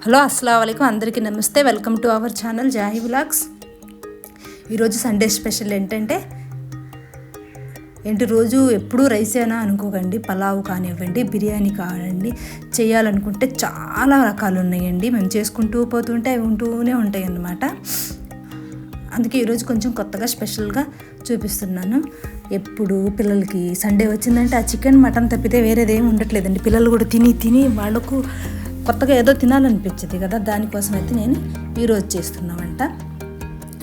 Hello అస్సలాము అలైకుం అందరికీ నమస్తే. Welcome to our channel Jahi vlogs. ఈరోజు సండే స్పెషల్ ఏంటంటే రోజు ఎప్పుడూ రైసేనా అనుకోకండి. పలావ్ కానివ్వండి, బిర్యానీ కానివ్వండి, చేయాలనుకుంటే చాలా రకాలు ఉన్నాయండి. మేము చేసుకుంటూ పోతుంటే అవి ఉంటూనే ఉంటాయి అన్నమాట. అందుకే ఈరోజు కొంచెం కొత్తగా స్పెషల్గా చూపిస్తున్నాను. ఎప్పుడు పిల్లలకి సండే వచ్చిందంటే ఆ చికెన్ మటన్ తప్పితే వేరేది ఏమి ఉండట్లేదండి. పిల్లలు కూడా తిని వాళ్ళకు కొత్తగా ఏదో తినాలనిపించింది కదా, దానికోసం అయితే నేను ఈరోజు చేస్తున్నామంట.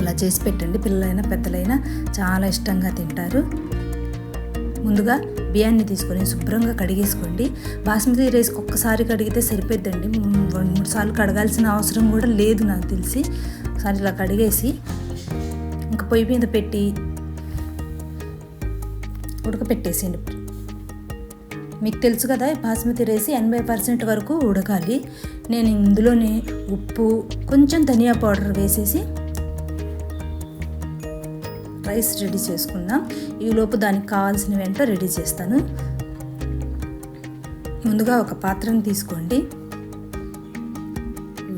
ఇలా చేసి పెట్టండి, పిల్లలైనా పెద్దలైనా చాలా ఇష్టంగా తింటారు. ముందుగా బియ్యాన్ని తీసుకొని శుభ్రంగా కడిగేసుకోండి. బాస్మతి రైస్కి ఒక్కసారి కడిగితే సరిపోద్దండి, 2-3 సార్లు కడగాల్సిన అవసరం కూడా లేదు నాకు తెలిసి. ఒకసారి ఇలా కడిగేసి ఇంకా పొయ్యి మీద పెట్టి ఉడకపెట్టేసేయండి. మీకు తెలుసు కదా, బాస్మతి రైస్ 80% వరకు ఉడకాలి. నేను ఇందులోనే ఉప్పు, కొంచెం ధనియా పౌడర్ వేసేసి రైస్ రెడీ చేసుకుందాం. ఈలోపు దానికి కావాల్సినవి ఏంటో రెడీ చేస్తాను. ముందుగా ఒక పాత్రను తీసుకోండి,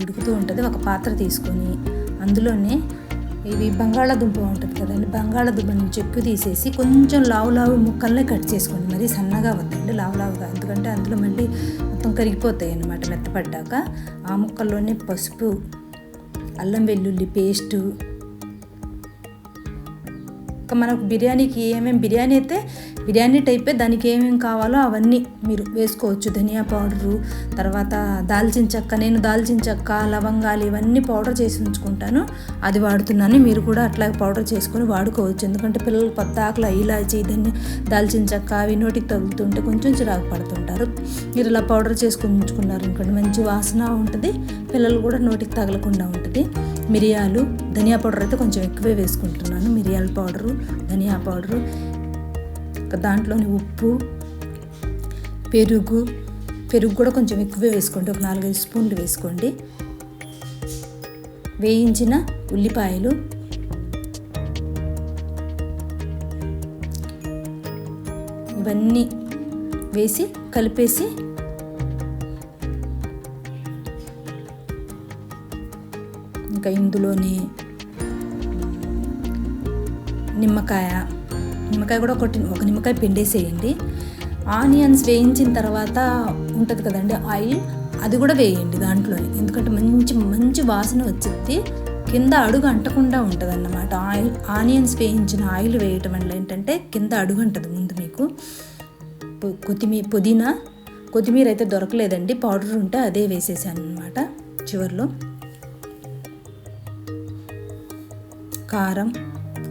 ఉడుకుతూ ఉంటుంది. ఒక పాత్ర తీసుకొని అందులోనే ఇది బంగాళాదుంప ఉంటుంది కదండి, బంగాళాదుంపని చెక్కు తీసేసి కొంచెం లావు ముక్కల్ని కట్ చేసుకోండి. మరి సన్నగా వద్దండి, లావుగా, ఎందుకంటే అందులో మళ్ళీ మొత్తం కరిగిపోతాయి అన్నమాట మెత్తపడ్డాక. ఆ ముక్కల్లోనే పసుపు, అల్లం వెల్లుల్లి పేస్టు, ఇంకా మనకు బిర్యానీకి బిర్యానీ అయితే బిర్యానీ టైపే, దానికి ఏమేమి కావాలో అవన్నీ మీరు వేసుకోవచ్చు. ధనియా పౌడరు, తర్వాత దాల్చిన చెక్క, నేను దాల్చిన చెక్క, లవంగాలు ఇవన్నీ పౌడర్ చేసి ఉంచుకుంటాను, అది వాడుతున్నాను. మీరు కూడా అట్లా పౌడర్ చేసుకొని వాడుకోవచ్చు. ఎందుకంటే పిల్లలు పొద్దాకలా ఇలాచి, దాల్చిన చెక్క అవి నోటికి తగులుతుంటే కొంచెం చిరాకు పడుతుంటారు. మీరు ఇలా పౌడర్ చేసుకొని ఉంచుకున్నారు అనుకోండి, మంచి వాసన ఉంటుంది, పిల్లలు కూడా నోటికి తగలకుండా ఉంటుంది. మిరియాలు, ధనియా పౌడర్ అయితే కొంచెం ఎక్కువే వేసుకుంటున్నాను. మిరియాల పౌడరు, ధనియా పౌడరు, దాంట్లోని ఉప్పు, పెరుగు కూడా కొంచెం ఎక్కువే వేసుకోండి, ఒక 4-5 స్పూన్లు వేసుకోండి. వేయించిన ఉల్లిపాయలు, ఇవన్నీ వేసి కలిపేసి ఇంకా ఇందులోనే నిమ్మకాయ కూడా ఒక నిమ్మకాయ పిండేసేయండి. ఆనియన్స్ వేయించిన తర్వాత ఉంటుంది కదండి ఆయిల్, అది కూడా వేయండి దాంట్లోనే, ఎందుకంటే మంచి వాసన వచ్చింది, కింద అడుగు అంటకుండా ఉంటుంది అన్నమాట. ఆనియన్స్ వేయించిన ఆయిల్ వేయటం వల్ల ఏంటంటే కింద అడుగు అంటది. ముందు మీకు కొత్తిమీర అయితే దొరకలేదండి, పౌడర్ ఉంటే అదే వేసేసాను అన్నమాట చివరిలో.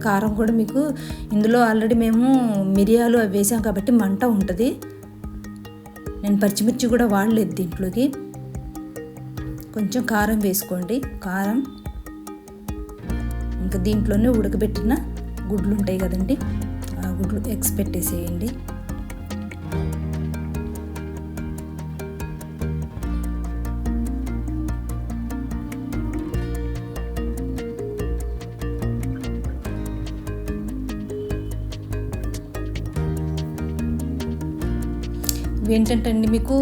కారం కూడా మీకు ఇందులో ఆల్రెడీ మేము మిరియాలు అవి వేసాం కాబట్టి మంట ఉంటుంది. నేను పచ్చిమిర్చి కూడా వాడలేదు దీంట్లోకి. కొంచెం కారం వేసుకోండి. కారం, ఇంకా దీంట్లోనే ఉడకబెట్టిన గుడ్లు ఉంటాయి కదండి, ఆ గుడ్లు ఎగ్స్ పెట్టేసేయండి. ఏంటంటే అండి, మీకు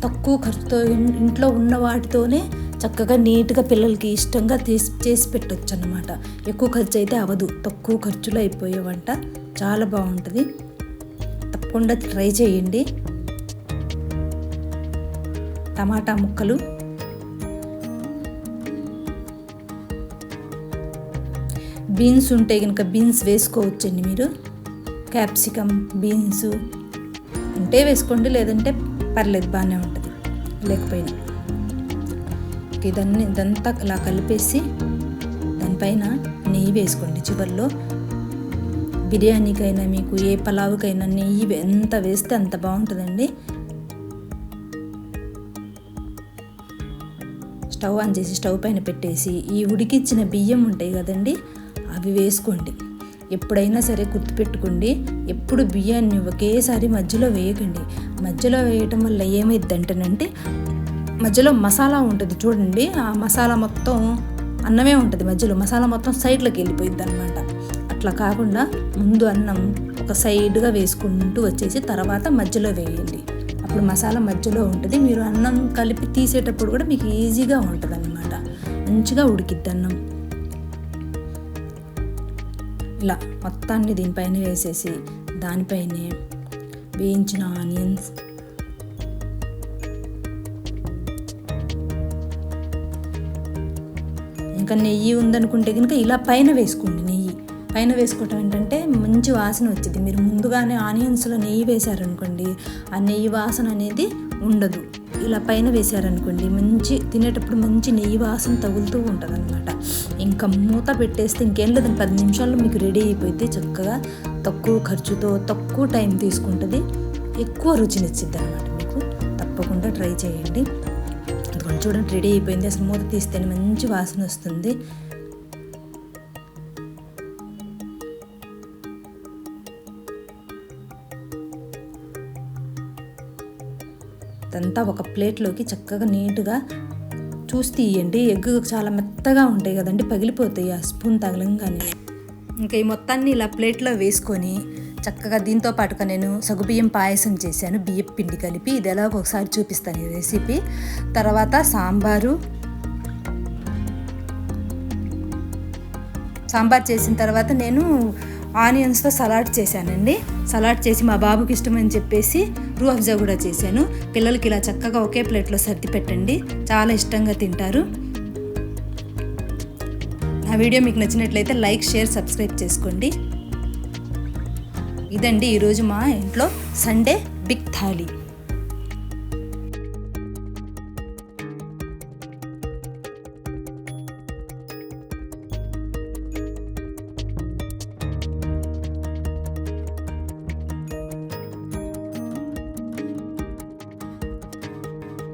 తక్కువ ఖర్చుతో ఇంట్లో ఉన్న వాటితోనే చక్కగా నీట్గా పిల్లలకి ఇష్టంగా చేసి పెట్టవచ్చు అన్నమాట. ఎక్కువ ఖర్చు అయితే అవ్వదు, తక్కువ ఖర్చులో అయిపోయే వంట చాలా బాగుంటుంది. తప్పకుండా ట్రై చేయండి. టమాటా ముక్కలు, బీన్స్ ఉంటే కనుక బీన్స్ వేసుకోవచ్చండి మీరు. క్యాప్సికమ్, బీన్స్ ఉంటే వేసుకోండి, లేదంటే పర్లేదు, బాగానే ఉంటుంది లేకపోయినా. ఇదంతా ఇలా కలిపేసి దానిపైన నెయ్యి వేసుకోండి చివరిలో. బిర్యానీకైనా మీకు ఏ పలావుకైనా నెయ్యి ఎంత వేస్తే అంత బాగుంటుందండి. స్టవ్ ఆన్ చేసి స్టవ్ పైన పెట్టేసి ఈ ఉడికిచ్చిన బియ్యం ఉంటాయి కదండి, అవి వేసుకోండి. ఎప్పుడైనా సరే గుర్తుపెట్టుకోండి, ఎప్పుడు బియ్యాన్ని ఒకేసారి మధ్యలో వేయకండి. మధ్యలో వేయటం వల్ల ఏమైద్దంటేనంటే మధ్యలో మసాలా ఉంటుంది చూడండి, ఆ మసాలా మొత్తం అన్నమే ఉంటుంది మధ్యలో, మసాలా మొత్తం సైడ్లోకి వెళ్ళిపోయిద్ది అనమాట. అట్లా కాకుండా ముందు అన్నం ఒక సైడ్గా వేసుకుంటూ వచ్చేసి తర్వాత మధ్యలో వేయండి. అప్పుడు మసాలా మధ్యలో ఉంటుంది. మీరు అన్నం కలిపి తీసేటప్పుడు కూడా మీకు ఈజీగా ఉంటుంది అన్నమాట. మంచిగా ఉడికిద్ది అన్నం. ఇలా మొత్తాన్ని దీనిపైన వేసేసి దానిపైనే వేయించిన ఆనియన్స్, ఇంకా నెయ్యి ఉందనుకుంటే కనుక ఇలా పైన వేసుకోండి. నెయ్యి పైన వేసుకోవటం ఏంటంటే మంచి వాసన వచ్చింది. మీరు ముందుగానే ఆనియన్స్లో నెయ్యి వేశారనుకోండి, ఆ నెయ్యి వాసన అనేది ఉండదు. ఇలా పైన వేశారనుకోండి మంచి తినేటప్పుడు మంచి నెయ్యి వాసన తగులుతూ ఉంటుంది అనమాట. ఇంకా మూత పెట్టేస్తే ఇంకేం లేదని 10 నిమిషాల్లో మీకు రెడీ అయిపోయింది. చక్కగా తక్కువ ఖర్చుతో తక్కువ టైం తీసుకుంటుంది, ఎక్కువ రుచినిచ్చిద్ది అనమాట. మీకు తప్పకుండా ట్రై చేయండి. అది చూడండి రెడీ అయిపోయింది. అసలు మూత తీస్తేనే మంచి వాసన వస్తుంది. అదంతా ఒక ప్లేట్లోకి చక్కగా నీట్గా చూసి తీయండి. ఎగ్ చాలా మెత్తగా ఉంటాయి కదండి, పగిలిపోతాయి ఆ స్పూన్ తగలంగానే. ఇంకా ఈ మొత్తాన్ని ఇలా ప్లేట్లో వేసుకొని చక్కగా దీంతో పాటుగా నేను సగ్గుబియ్యం పాయసం చేశాను, బియ్యం పిండి కలిపి. ఇది ఎలాగో ఒకసారి చూపిస్తాను ఈ రెసిపీ. తర్వాత సాంబార్ చేసిన తర్వాత నేను ఆనియన్స్తో సలాడ్ చేశానండి. సలాడ్ చేసి మా బాబుకి ఇష్టమని చెప్పేసి రూ అఫ్జా కూడా చేశాను. పిల్లలకి ఇలా చక్కగా ఒకే ప్లేట్లో సర్ది పెట్టండి, చాలా ఇష్టంగా తింటారు. నా వీడియో మీకు నచ్చినట్లయితే లైక్, షేర్, సబ్స్క్రైబ్ చేసుకోండి. ఇదండి ఈరోజు మా ఇంట్లో సండే బిగ్ థాలీ.